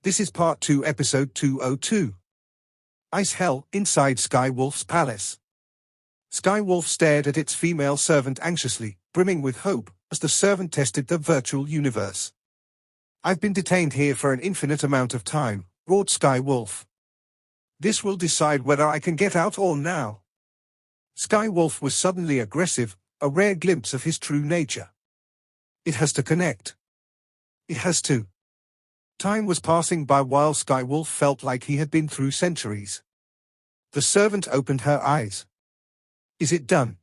This is Part 2, Episode 202. Ice Hell, inside Skywolf's palace. Skywolf stared at its female servant anxiously, brimming with hope, as the servant tested the virtual universe. "I've been detained here for an infinite amount of time," roared Skywolf. "This will decide whether I can get out or now." Skywolf was suddenly aggressive, a rare glimpse of his true nature. It has to connect. It has to. Time was passing by while Skywolf felt like he had been through centuries. The servant opened her eyes. "Is it done?"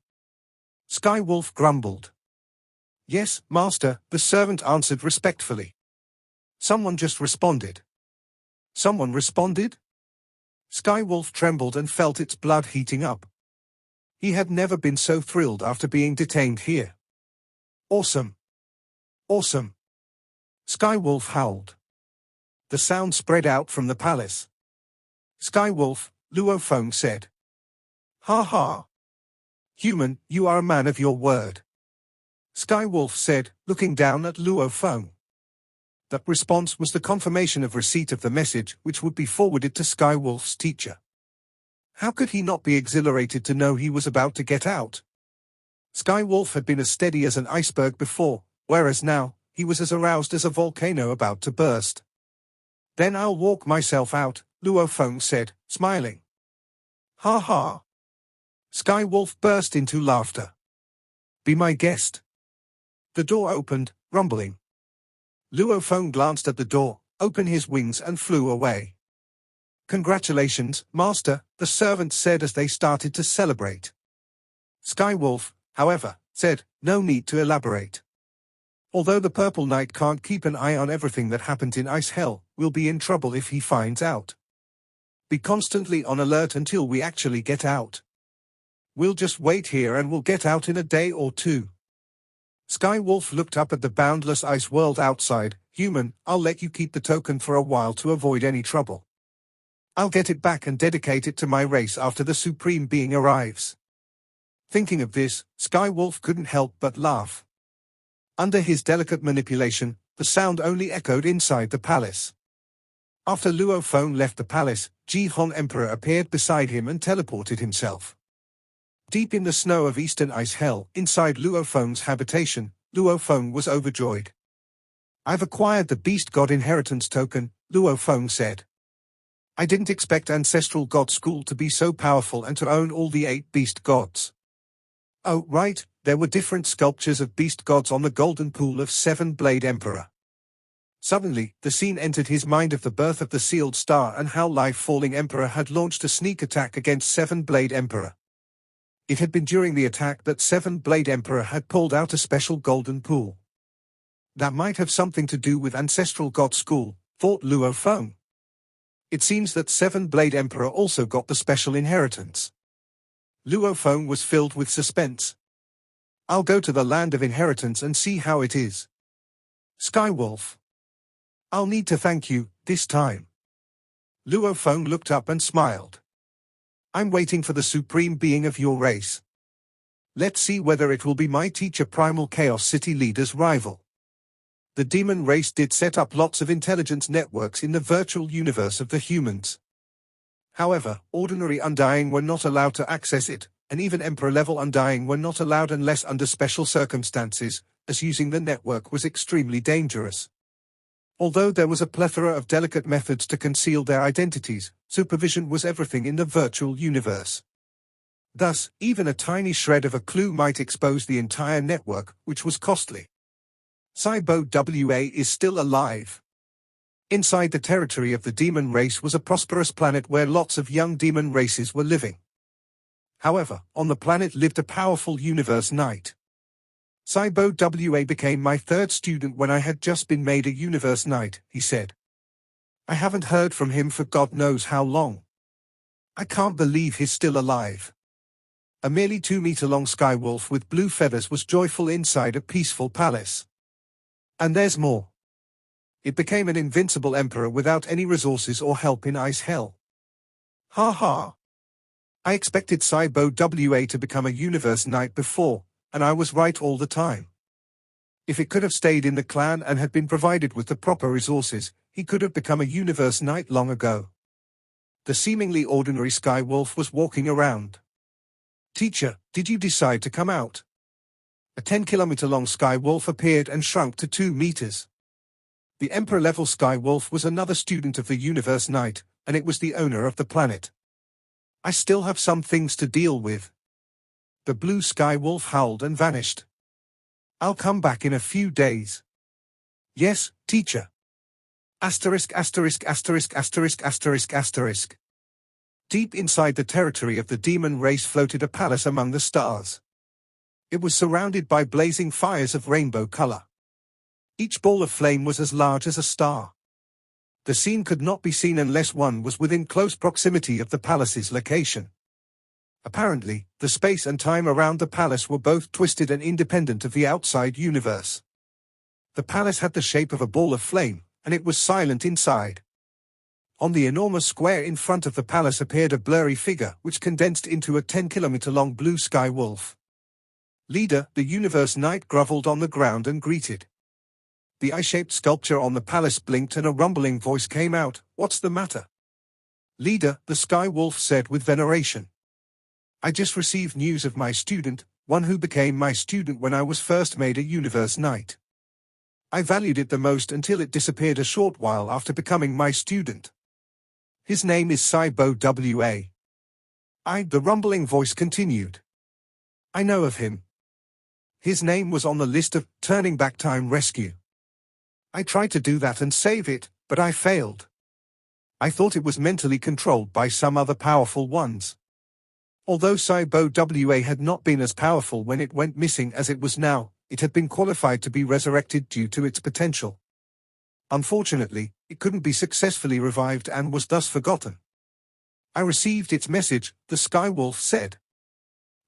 Skywolf grumbled. "Yes, master," the servant answered respectfully. "Someone just responded." "Someone responded?" Skywolf trembled and felt its blood heating up. He had never been so thrilled after being detained here. "Awesome! Awesome!" Skywolf howled. The sound spread out from the palace. "Skywolf," Luo Feng said. "Ha ha! Human, you are a man of your word," Skywolf said, looking down at Luo Feng. That response was the confirmation of receipt of the message, which would be forwarded to Skywolf's teacher. How could he not be exhilarated to know he was about to get out? Skywolf had been as steady as an iceberg before, whereas now, he was as aroused as a volcano about to burst. "Then I'll walk myself out," Luo Feng said, smiling. "Ha ha!" Skywolf burst into laughter. "Be my guest." The door opened, rumbling. Luo Feng glanced at the door, opened his wings and flew away. "Congratulations, master," the servant said as they started to celebrate. Skywolf, however, said, "No need to elaborate. Although the Purple Knight can't keep an eye on everything that happened in Ice Hell, we'll be in trouble if he finds out. Be constantly on alert until we actually get out. We'll just wait here and we'll get out in a day or two." Skywolf looked up at the boundless ice world outside. "Human, I'll let you keep the token for a while to avoid any trouble. I'll get it back and dedicate it to my race after the Supreme Being arrives." Thinking of this, Skywolf couldn't help but laugh. Under his delicate manipulation, the sound only echoed inside the palace. After Luo Feng left the palace, Ji-Hon Emperor appeared beside him and teleported himself. Deep in the snow of Eastern Ice Hell, inside Luo Feng's habitation, Luo Feng was overjoyed. "I've acquired the Beast God Inheritance Token," Luo Feng said. "I didn't expect Ancestral God School to be so powerful and to own all the 8 Beast Gods." Oh, right, there were different sculptures of Beast Gods on the golden pool of Seven-Blade Emperor. Suddenly, the scene entered his mind of the birth of the Sealed Star and how Life-Falling Emperor had launched a sneak attack against Seven-Blade Emperor. It had been during the attack that Seven-Blade Emperor had pulled out a special golden pool. That might have something to do with Ancestral God School, thought Luo Feng. It seems that Seven-Blade Emperor also got the special inheritance. Luo Feng was filled with suspense. "I'll go to the land of inheritance and see how it is." "Skywolf, I'll need to thank you, this time." Luo Feng looked up and smiled. "I'm waiting for the Supreme Being of your race. Let's see whether it will be my teacher Primal Chaos City leader's rival." The demon race did set up lots of intelligence networks in the virtual universe of the humans. However, ordinary Undying were not allowed to access it, and even Emperor-level Undying were not allowed unless under special circumstances, as using the network was extremely dangerous. Although there was a plethora of delicate methods to conceal their identities, supervision was everything in the virtual universe. Thus, even a tiny shred of a clue might expose the entire network, which was costly. Cybo WA is still alive. Inside the territory of the demon race was a prosperous planet where lots of young demon races were living. However, on the planet lived a powerful universe knight. "Cybo WA became my 3rd student when I had just been made a universe knight," he said. "I haven't heard from him for God knows how long. I can't believe he's still alive." A merely 2-meter-long Skywolf with blue feathers was joyful inside a peaceful palace. And there's more. It became an invincible emperor without any resources or help in Ice Hell. Ha ha! I expected Cybo WA to become a universe knight before, and I was right all the time. If it could have stayed in the clan and had been provided with the proper resources, He could have become a universe knight long ago. The seemingly ordinary Skywolf was walking around. "Teacher, did you decide to come out?" A 10-kilometer-long Skywolf appeared and shrunk to 2 meters. The Emperor-level Skywolf was another student of the Universe Knight, and it was the owner of the planet. "I still have some things to deal with." The blue Skywolf howled and vanished. "I'll come back in a few days." "Yes, teacher." Asterisk asterisk asterisk asterisk asterisk asterisk. Deep inside the territory of the demon race floated a palace among the stars. It was surrounded by blazing fires of rainbow color. Each ball of flame was as large as a star. The scene could not be seen unless one was within close proximity of the palace's location. Apparently, the space and time around the palace were both twisted and independent of the outside universe. The palace had the shape of a ball of flame, and it was silent inside. On the enormous square in front of the palace appeared a blurry figure which condensed into a 10-kilometer-long blue Skywolf. "Leader," the Universe Knight groveled on the ground and greeted. The eye-shaped sculpture on the palace blinked and a rumbling voice came out, "What's the matter?" "Leader," the Skywolf said with veneration. "I just received news of my student, one who became my student when I was first made a Universe Knight. I valued it the most until it disappeared a short while after becoming my student. His name is Cybo W.A. The rumbling voice continued. "I know of him. His name was on the list of Turning Back Time Rescue. I tried to do that and save it, but I failed. I thought it was mentally controlled by some other powerful ones. Although Cybo W.A. had not been as powerful when it went missing as it was now, it had been qualified to be resurrected due to its potential. Unfortunately, it couldn't be successfully revived and was thus forgotten. I received its message," the Skywolf said.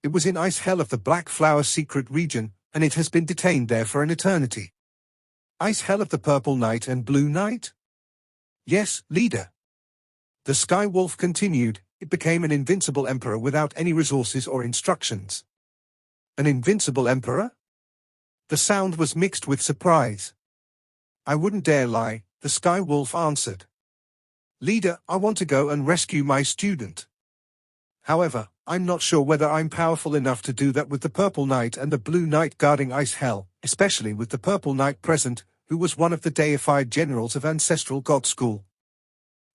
"It was in Ice Hell of the Black Flower Secret Region, and it has been detained there for an eternity." "Ice Hell of the Purple Knight and Blue Knight?" "Yes, leader." The Skywolf continued, "It became an invincible emperor without any resources or instructions." "An invincible emperor?" The sound was mixed with surprise. "I wouldn't dare lie," the Skywolf answered. "Leader, I want to go and rescue my student. However, I'm not sure whether I'm powerful enough to do that with the Purple Knight and the Blue Knight guarding Ice Hell, especially with the Purple Knight present, who was one of the deified generals of Ancestral God School.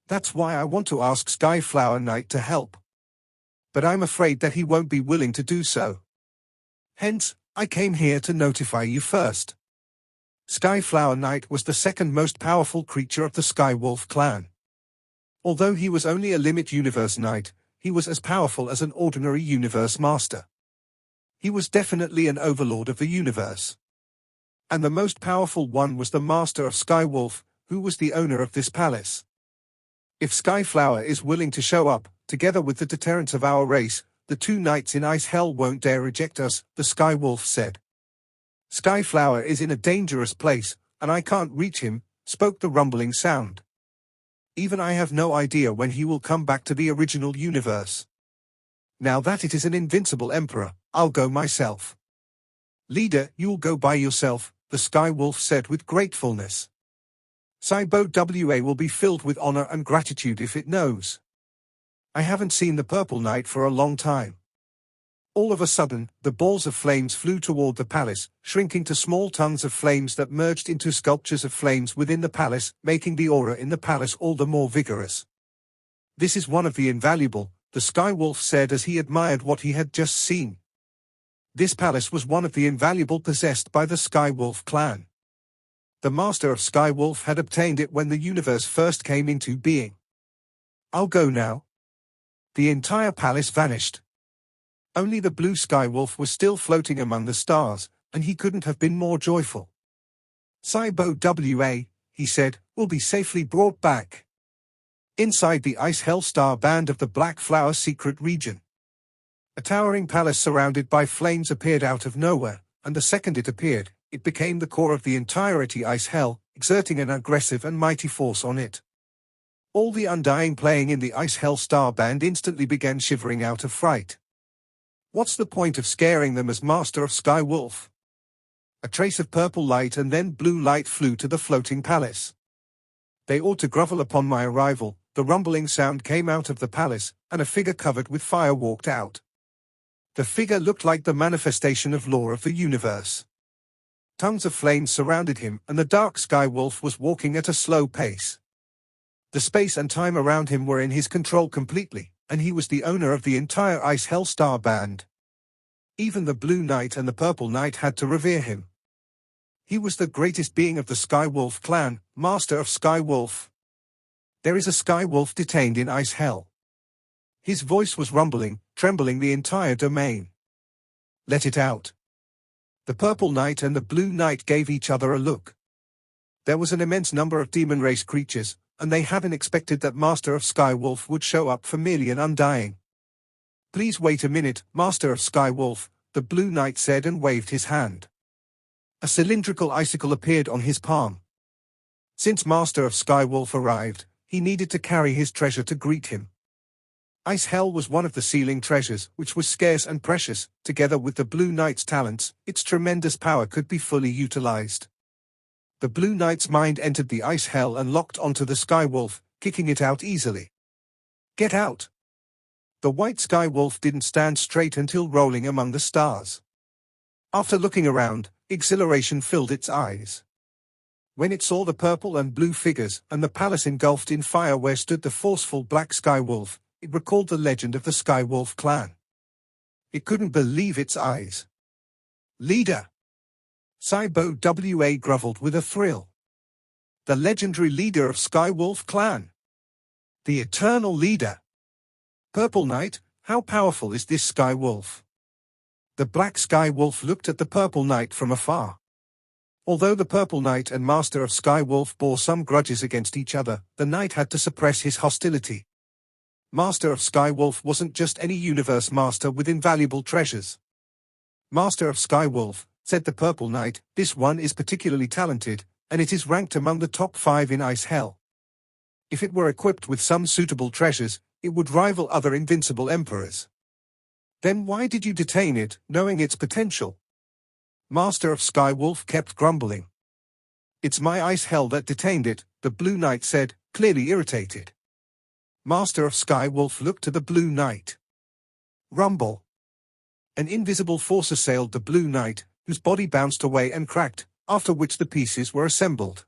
That's why I want to ask Skyflower Knight to help. But I'm afraid that he won't be willing to do so. Hence, I came here to notify you first." Skyflower Knight was the second most powerful creature of the Skywolf clan. Although he was only a Limit Universe Knight, he was as powerful as an ordinary Universe Master. He was definitely an overlord of the universe. And the most powerful one was the Master of Skywolf, who was the owner of this palace. "If Skyflower is willing to show up, together with the deterrents of our race, the 2 knights in Ice Hell won't dare reject us," the Skywolf said. "Skyflower is in a dangerous place, and I can't reach him," spoke the rumbling sound. "Even I have no idea when he will come back to the original universe. Now that it is an invincible emperor, I'll go myself." "Leader, you'll go by yourself," the Skywolf said with gratefulness. "Cybo W.A. will be filled with honor and gratitude if it knows. I haven't seen the Purple Knight for a long time." All of a sudden, the balls of flames flew toward the palace, shrinking to small tongues of flames that merged into sculptures of flames within the palace, making the aura in the palace all the more vigorous. "This is one of the invaluable," the Skywolf said as he admired what he had just seen. This palace was one of the invaluable possessed by the Skywolf clan. The Master of Skywolf had obtained it when the universe first came into being. "I'll go now." The entire palace vanished. Only the blue Skywolf was still floating among the stars, and he couldn't have been more joyful. "Cybo W.A., he said, will be safely brought back." Inside the Ice Hell Star Band of the Black Flower Secret Region, a towering palace surrounded by flames appeared out of nowhere, and the second it appeared, it became the core of the entirety Ice Hell, exerting an aggressive and mighty force on it. All the Undying playing in the Ice Hell Star Band instantly began shivering out of fright. What's the point of scaring them as Master of Skywolf? A trace of purple light and then blue light flew to the floating palace. They ought to grovel upon my arrival. The rumbling sound came out of the palace, and a figure covered with fire walked out. The figure looked like the manifestation of law of the universe. Tongues of flame surrounded him, and the dark Skywolf was walking at a slow pace. The space and time around him were in his control completely, and he was the owner of the entire Ice Hell Star Band. Even the Blue Knight and the Purple Knight had to revere him. He was the greatest being of the Skywolf clan, master of Skywolf. There is a Skywolf detained in Ice Hell. His voice was rumbling, trembling the entire domain. Let it out. The Purple Knight and the Blue Knight gave each other a look. There was an immense number of demon race creatures, and they hadn't expected that Master of Skywolf would show up for merely an undying. Please wait a minute, Master of Skywolf, the Blue Knight said and waved his hand. A cylindrical icicle appeared on his palm. Since Master of Skywolf arrived, he needed to carry his treasure to greet him. Ice Hell was one of the sealing treasures, which was scarce and precious. Together with the Blue Knight's talents, its tremendous power could be fully utilized. The Blue Knight's mind entered the Ice Hell and locked onto the Skywolf, kicking it out easily. Get out! The white Skywolf didn't stand straight until rolling among the stars. After looking around, exhilaration filled its eyes. When it saw the purple and blue figures and the palace engulfed in fire where stood the forceful black Skywolf, it recalled the legend of the Skywolf clan. It couldn't believe its eyes. Leader! Cybo WA groveled with a thrill. The legendary leader of Skywolf clan. The eternal leader. Purple Knight, how powerful is this Skywolf? The black Skywolf looked at the Purple Knight from afar. Although the Purple Knight and Master of Skywolf bore some grudges against each other, the Knight had to suppress his hostility. Master of Skywolf wasn't just any universe master with invaluable treasures. Master of Skywolf, said the Purple Knight, this one is particularly talented, and it is ranked among the top 5 in Ice Hell. If it were equipped with some suitable treasures, it would rival other invincible emperors. Then why did you detain it, knowing its potential? Master of Skywolf kept grumbling. It's my Ice Hell that detained it, the Blue Knight said, clearly irritated. Master of Skywolf looked to the Blue Knight. Rumble. An invisible force assailed the Blue Knight, whose body bounced away and cracked, after which the pieces were assembled.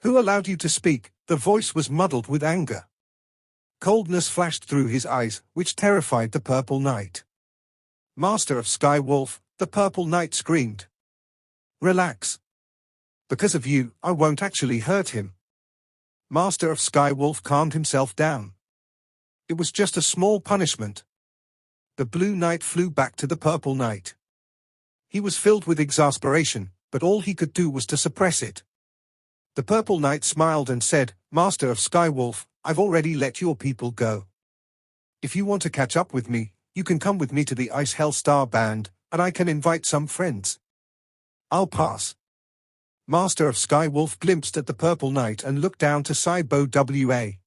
Who allowed you to speak? The voice was muddled with anger. Coldness flashed through his eyes, which terrified the Purple Knight. Master of Skywolf, the Purple Knight screamed. Relax. Because of you, I won't actually hurt him. Master of Skywolf calmed himself down. It was just a small punishment. The Blue Knight flew back to the Purple Knight. He was filled with exasperation, but all he could do was to suppress it. The Purple Knight smiled and said, Master of Skywolf, I've already let your people go. If you want to catch up with me, you can come with me to the Ice Hell Star Band, and I can invite some friends. I'll pass. Master of Skywolf glimpsed at the Purple Knight and looked down to Cybo WA.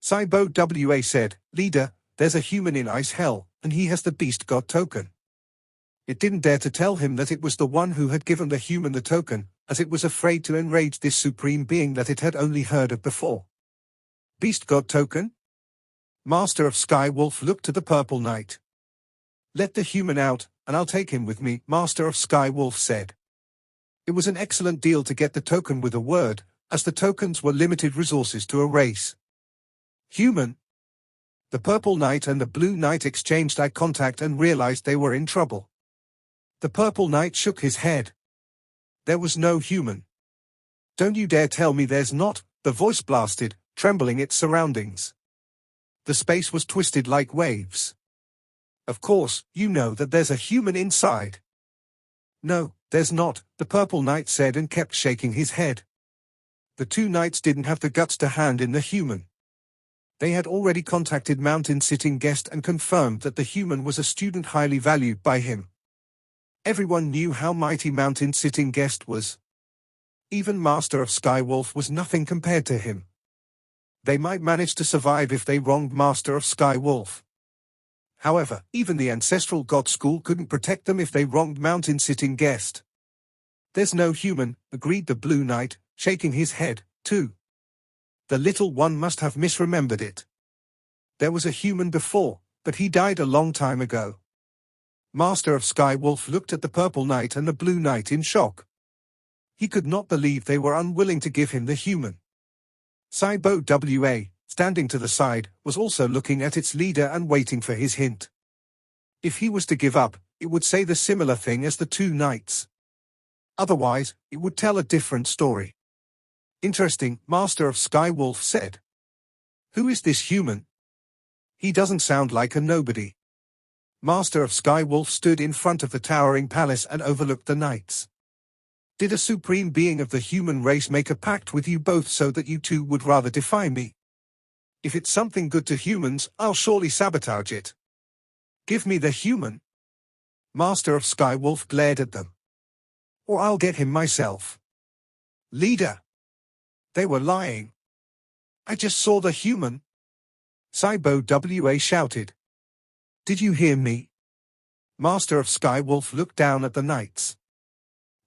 Cybo WA said, Leader, there's a human in Ice Hell, and he has the Beast God token. It didn't dare to tell him that it was the one who had given the human the token, as it was afraid to enrage this supreme being that it had only heard of before. Beast God token? Master of Skywolf looked to the Purple Knight. Let the human out, and I'll take him with me, Master of Skywolf said. It was an excellent deal to get the token with a word, as the tokens were limited resources to a race. Human. The Purple Knight and the Blue Knight exchanged eye contact and realized they were in trouble. The Purple Knight shook his head. There was no human. Don't you dare tell me there's not, the voice blasted, trembling its surroundings. The space was twisted like waves. Of course, you know that there's a human inside. No, there's not, the Purple Knight said and kept shaking his head. The two knights didn't have the guts to hand in the human. They had already contacted mountain-sitting guest and confirmed that the human was a student highly valued by him. Everyone knew how mighty mountain-sitting guest was. Even Master of Skywolf was nothing compared to him. They might manage to survive if they wronged Master of Skywolf. However, even the ancestral god school couldn't protect them if they wronged mountain-sitting guest. There's no human, agreed the Blue Knight, shaking his head, too. The little one must have misremembered it. There was a human before, but he died a long time ago. Master of Skywolf looked at the Purple Knight and the Blue Knight in shock. He could not believe they were unwilling to give him the human. Cybo WA, standing to the side, was also looking at its leader and waiting for his hint. If he was to give up, it would say the similar thing as the two knights. Otherwise, it would tell a different story. Interesting, Master of Skywolf said. Who is this human? He doesn't sound like a nobody. Master of Skywolf stood in front of the towering palace and overlooked the knights. Did a supreme being of the human race make a pact with you both so that you two would rather defy me? If it's something good to humans, I'll surely sabotage it. Give me the human. Master of Skywolf glared at them. Or I'll get him myself. Leader. They were lying. I just saw the human. Cybo WA shouted. Did you hear me? Master of Skywolf looked down at the knights.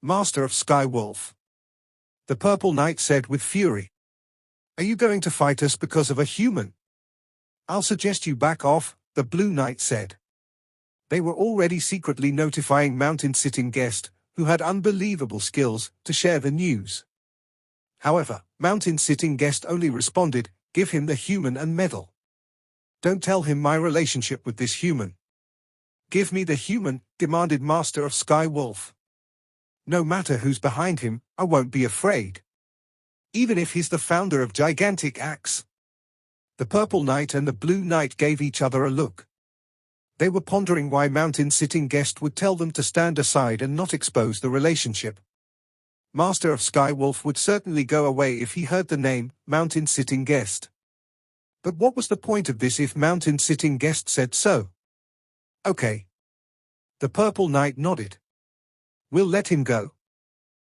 Master of Skywolf. The Purple Knight said with fury. Are you going to fight us because of a human? I'll suggest you back off, the Blue Knight said. They were already secretly notifying mountain-sitting guest, who had unbelievable skills, to share the news. However, mountain-sitting guest only responded, give him the human and medal. Don't tell him my relationship with this human. Give me the human, demanded Master of Skywolf. No matter who's behind him, I won't be afraid. Even if he's the founder of Gigantic Axe. The Purple Knight and the Blue Knight gave each other a look. They were pondering why mountain-sitting guest would tell them to stand aside and not expose the relationship. Master of Skywolf would certainly go away if he heard the name, mountain-sitting guest. But what was the point of this if mountain-sitting guest said so? Okay. The Purple Knight nodded. We'll let him go.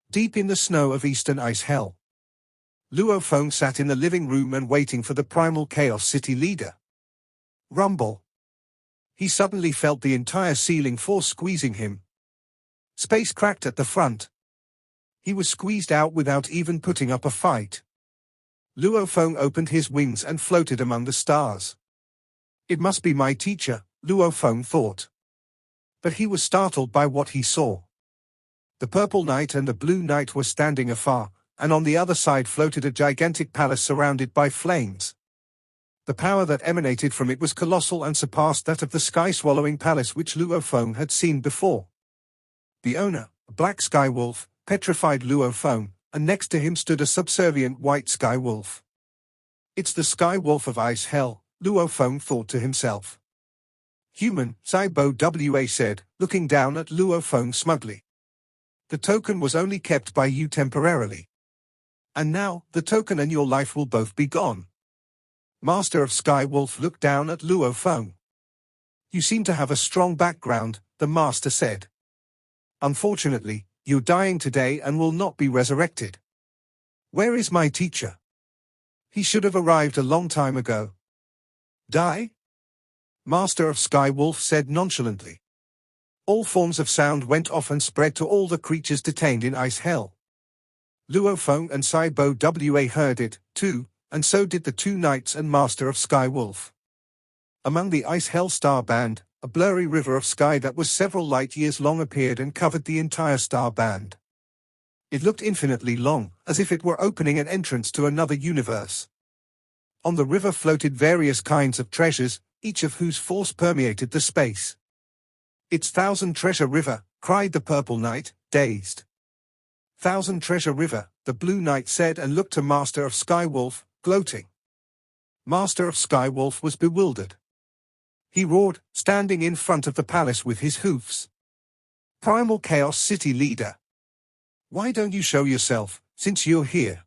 Deep in the snow of Eastern Ice Hell, Luo Feng sat in the living room and waiting for the Primal Chaos City leader. Rumble. He suddenly felt the entire ceiling force squeezing him. Space cracked at the front. He was squeezed out without even putting up a fight. Luo Feng opened his wings and floated among the stars. It must be my teacher, Luo Feng thought. But he was startled by what he saw. The Purple Knight and the Blue Knight were standing afar, and on the other side floated a gigantic palace surrounded by flames. The power that emanated from it was colossal and surpassed that of the sky-swallowing palace which Luo Feng had seen before. The owner, a black Skywolf, petrified Luo Feng, and next to him stood a subservient white Skywolf. It's the Skywolf of Ice Hell, Luo Feng thought to himself. Human, Cybo WA said, looking down at Luo Feng smugly. The token was only kept by you temporarily. And now, the token and your life will both be gone. Master of Skywolf looked down at Luo Feng. You seem to have a strong background, the master said. Unfortunately, you're dying today and will not be resurrected. Where is my teacher? He should have arrived a long time ago. Die? Master of Skywolf said nonchalantly. All forms of sound went off and spread to all the creatures detained in Ice Hell. Luo Feng and Cybo WA heard it, too, and so did the two knights and Master of Skywolf. Among the Ice Hell star band, a blurry river of sky that was several light years long appeared and covered the entire star band. It looked infinitely long, as if it were opening an entrance to another universe. On the river floated various kinds of treasures, each of whose force permeated the space. It's Thousand Treasure River, cried the Purple Knight, dazed. Thousand Treasure River, the Blue Knight said and looked to Master of Skywolf, gloating. Master of Skywolf was bewildered. He roared, standing in front of the palace with his hoofs. Primal Chaos City leader. Why don't you show yourself, since you're here?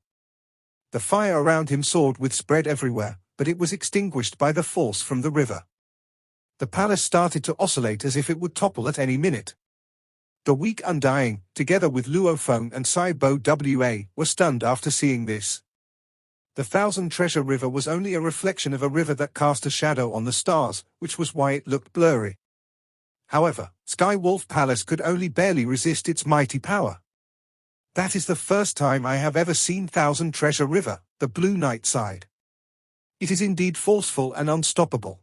The fire around him soared with spread everywhere, but it was extinguished by the force from the river. The palace started to oscillate as if it would topple at any minute. The weak Undying, together with Luo Feng and Cybo WA, were stunned after seeing this. The Thousand Treasure River was only a reflection of a river that cast a shadow on the stars, which was why it looked blurry. However, Skywolf Palace could only barely resist its mighty power. That is the first time I have ever seen Thousand Treasure River, the Blue Knight sighed. It is indeed forceful and unstoppable.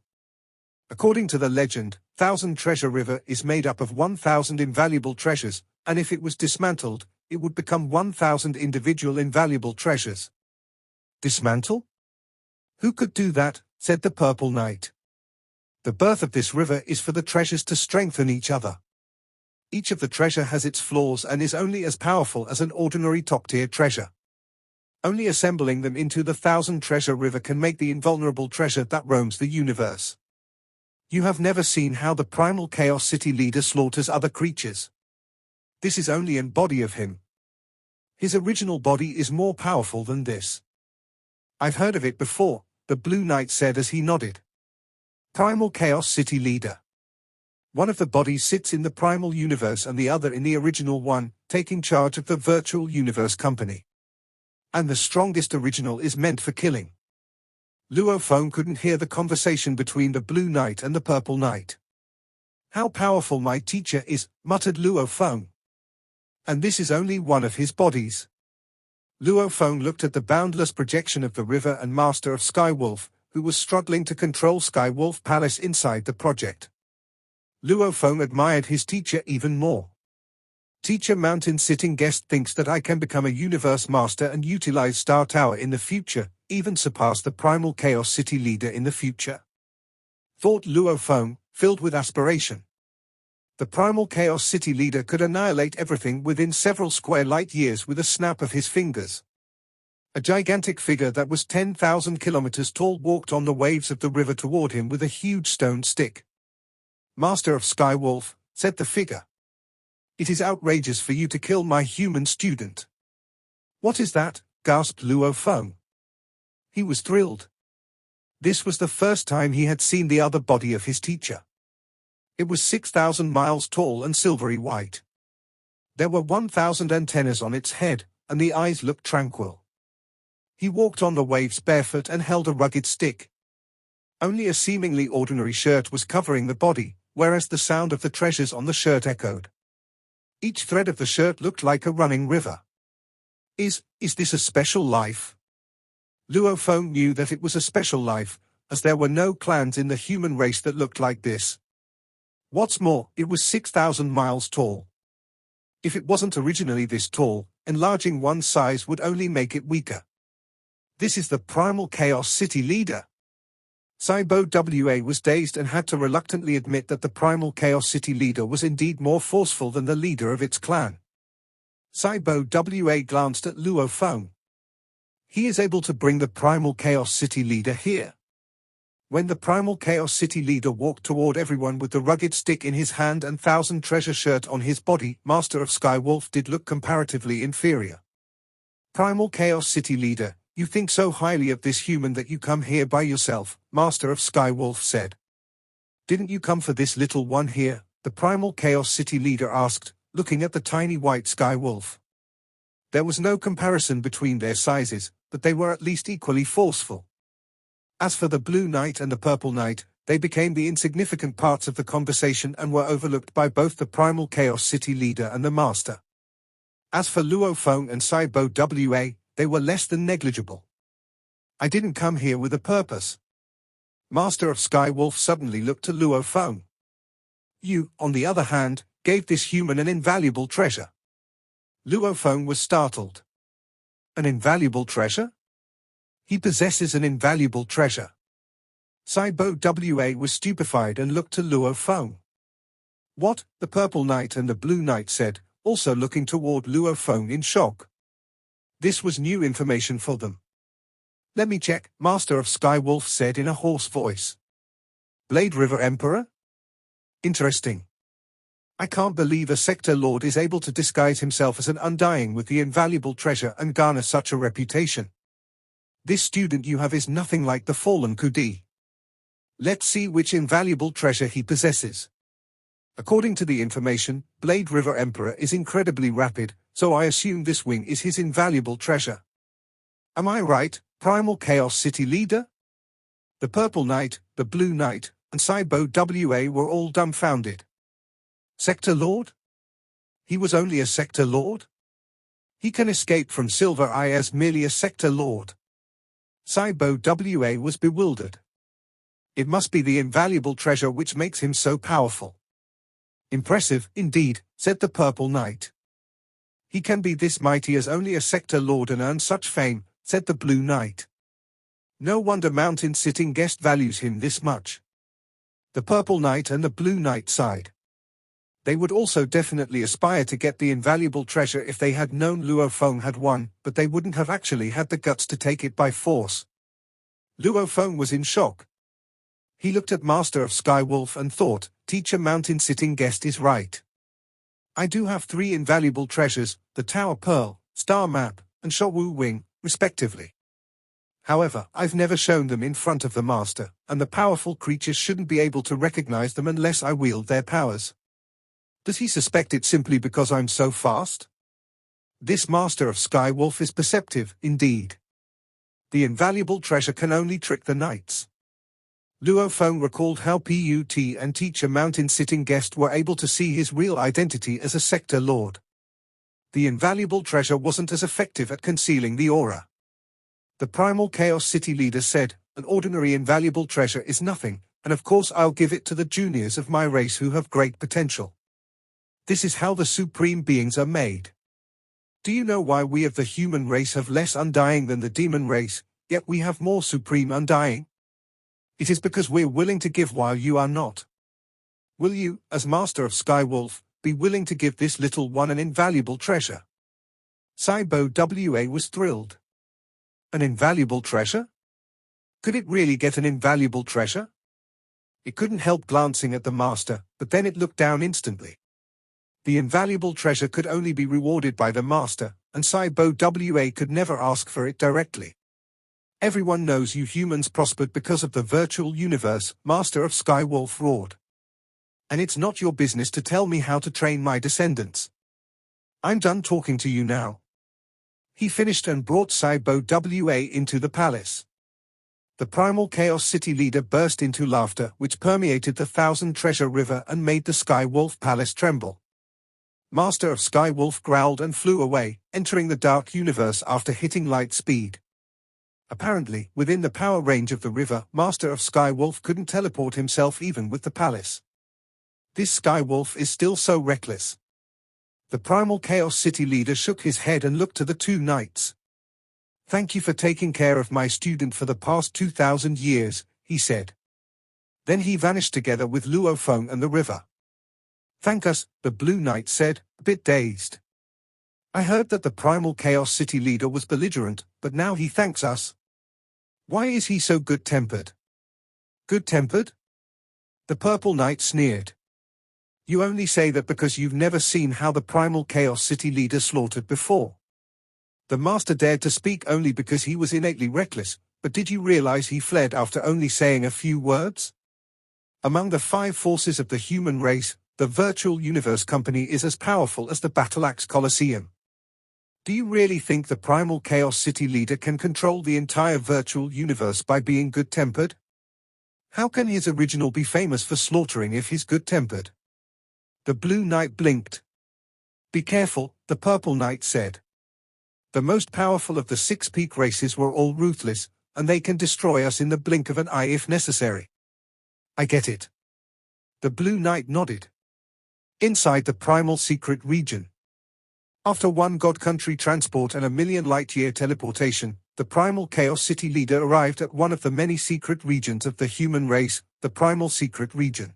According to the legend, Thousand Treasure River is made up of 1,000 invaluable treasures, and if it was dismantled, it would become 1,000 individual invaluable treasures. Dismantle? Who could do that? Said the Purple Knight. The birth of this river is for the treasures to strengthen each other. Each of the treasure has its flaws and is only as powerful as an ordinary top-tier treasure. Only assembling them into the Thousand Treasure River can make the invulnerable treasure that roams the universe. You have never seen how the Primal Chaos City leader slaughters other creatures. This is only an body of him. His original body is more powerful than this. I've heard of it before, the Blue Knight said as he nodded. Primal Chaos City leader. One of the bodies sits in the primal universe and the other in the original one, taking charge of the virtual universe company. And the strongest original is meant for killing. Luo Feng couldn't hear the conversation between the Blue Knight and the Purple Knight. How powerful my teacher is, muttered Luo Feng. And this is only one of his bodies. Luo Feng looked at the boundless projection of the river and master of Skywolf, who was struggling to control Skywolf Palace inside the project. Luo Feng admired his teacher even more. Teacher Mountain-sitting guest thinks that I can become a universe master and utilize Star Tower in the future, even surpass the Primal Chaos City leader in the future. Thought Luo Feng, filled with aspiration. The Primal Chaos City leader could annihilate everything within several square light years with a snap of his fingers. A gigantic figure that was 10,000 kilometers tall walked on the waves of the river toward him with a huge stone stick. Master of Skywolf, said the figure. It is outrageous for you to kill my human student. What is that? Gasped Luo Feng. He was thrilled. This was the first time he had seen the other body of his teacher. It was 6,000 miles tall and silvery white. There were 1,000 antennas on its head, and the eyes looked tranquil. He walked on the waves barefoot and held a rugged stick. Only a seemingly ordinary shirt was covering the body, whereas the sound of the treasures on the shirt echoed. Each thread of the shirt looked like a running river. Is this a special life? Luo Feng knew that it was a special life, as there were no clans in the human race that looked like this. What's more, it was 6,000 miles tall. If it wasn't originally this tall, enlarging one's size would only make it weaker. This is the Primal Chaos City leader. Saibo Wa was dazed and had to reluctantly admit that the Primal Chaos City leader was indeed more forceful than the leader of its clan. Saibo Wa glanced at Luo Feng. He is able to bring the Primal Chaos City leader here. When the Primal Chaos City leader walked toward everyone with the rugged stick in his hand and 1,000 treasure shirt on his body, Master of Skywolf did look comparatively inferior. Primal Chaos City leader, you think so highly of this human that you come here by yourself, Master of Skywolf said. Didn't you come for this little one here? The Primal Chaos City leader asked, looking at the tiny white Skywolf. There was no comparison between their sizes, but they were at least equally forceful. As for the Blue Knight and the Purple Knight, they became the insignificant parts of the conversation and were overlooked by both the Primal Chaos City leader and the Master. As for Luo Feng and Saibo Wa, they were less than negligible. I didn't come here with a purpose. Master of Skywolf suddenly looked to Luo Feng. You, on the other hand, gave this human an invaluable treasure. Luo Feng was startled. An invaluable treasure? He possesses an invaluable treasure. Saibo Wa was stupefied and looked to Luo Feng. What? The Purple Knight and the Blue Knight said, also looking toward Luo Feng in shock. This was new information for them. Let me check, Master of Skywolf said in a hoarse voice. Blade River Emperor? Interesting. I can't believe a Sector Lord is able to disguise himself as an Undying with the invaluable treasure and garner such a reputation. This student you have is nothing like the fallen Kudi. Let's see which invaluable treasure he possesses. According to the information, Blade River Emperor is incredibly rapid, so I assume this wing is his invaluable treasure. Am I right, Primal Chaos City leader? The Purple Knight, the Blue Knight, and Saibo Wa were all dumbfounded. Sector Lord? He was only a Sector Lord? He can escape from Silver Eye as merely a sector lord. Saibo Wa was bewildered. It must be the invaluable treasure which makes him so powerful. Impressive, indeed, said the Purple Knight. He can be this mighty as only a sector lord and earn such fame, said the Blue Knight. No wonder mountain-sitting guest values him this much. The Purple Knight and the Blue Knight sighed. They would also definitely aspire to get the invaluable treasure if they had known Luo Feng had won, but they wouldn't have actually had the guts to take it by force. Luo Feng was in shock. He looked at Master of Skywolf and thought, Teacher Mountain-sitting guest is right. I do have 3 invaluable treasures, the Tower Pearl, Star Map, and Showu Wing, respectively. However, I've never shown them in front of the Master, and the powerful creatures shouldn't be able to recognize them unless I wield their powers. Does he suspect it simply because I'm so fast? This Master of Skywolf is perceptive, indeed. The invaluable treasure can only trick the knights. Luo Feng recalled how Put and Teacher Mountain-sitting guest were able to see his real identity as a sector lord. The invaluable treasure wasn't as effective at concealing the aura. The Primal Chaos City leader said, an ordinary invaluable treasure is nothing, and of course I'll give it to the juniors of my race who have great potential. This is how the supreme beings are made. Do you know why we of the human race have less undying than the demon race, yet we have more supreme undying? It is because we're willing to give while you are not. Will you, as Master of Skywolf, be willing to give this little one an invaluable treasure? Saibo Wa was thrilled. An invaluable treasure? Could it really get an invaluable treasure? It couldn't help glancing at the Master, but then it looked down instantly. The invaluable treasure could only be rewarded by the Master, and Saibo Wa could never ask for it directly. Everyone knows you humans prospered because of the virtual universe, Master of Skywolf roared. And it's not your business to tell me how to train my descendants. I'm done talking to you now. He finished and brought Saibo Wa into the palace. The Primal Chaos City leader burst into laughter which permeated the Thousand Treasure River and made the Skywolf Palace tremble. Master of Skywolf growled and flew away, entering the dark universe after hitting light speed. Apparently, within the power range of the river, Master of Skywolf couldn't teleport himself even with the palace. This Skywolf is still so reckless. The Primal Chaos City leader shook his head and looked to the 2 knights. Thank you for taking care of my student for the past 2,000 years, he said. Then he vanished together with Luo Feng and the river. Thank us, the Blue Knight said, a bit dazed. I heard that the Primal Chaos City leader was belligerent, but now he thanks us. Why is he so good-tempered? Good-tempered? The Purple Knight sneered. You only say that because you've never seen how the Primal Chaos City leader slaughtered before. The Master dared to speak only because he was innately reckless, but did you realize he fled after only saying a few words? Among the 5 forces of the human race, the Virtual Universe Company is as powerful as the Battle-Axe Colosseum. Do you really think the Primal Chaos City leader can control the entire virtual universe by being good-tempered? How can his original be famous for slaughtering if he's good-tempered? The Blue Knight blinked. Be careful, the Purple Knight said. The most powerful of the 6 peak races were all ruthless, and they can destroy us in the blink of an eye if necessary. I get it. The Blue Knight nodded. Inside the Primal Secret Region. After 1 God Country transport and a 1,000,000 light-year teleportation, the Primal Chaos City leader arrived at one of the many secret regions of the human race, the Primal Secret Region.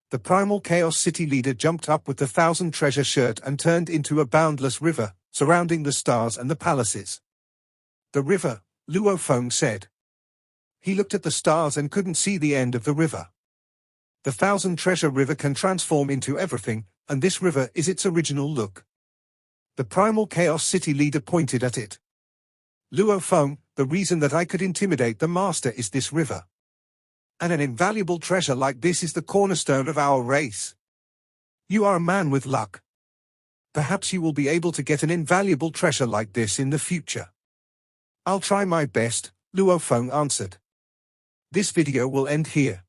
The Primal Chaos City leader jumped up with the 1,000 treasure shirt and turned into a boundless river, surrounding the stars and the palaces. The river, Luo Feng said. He looked at the stars and couldn't see the end of the river. The 1,000 treasure river can transform into everything, and this river is its original look. The Primal Chaos City leader pointed at it. Luo Feng, the reason that I could intimidate the Master is this river. And an invaluable treasure like this is the cornerstone of our race. You are a man with luck. Perhaps you will be able to get an invaluable treasure like this in the future. I'll try my best, Luo Feng answered. This video will end here.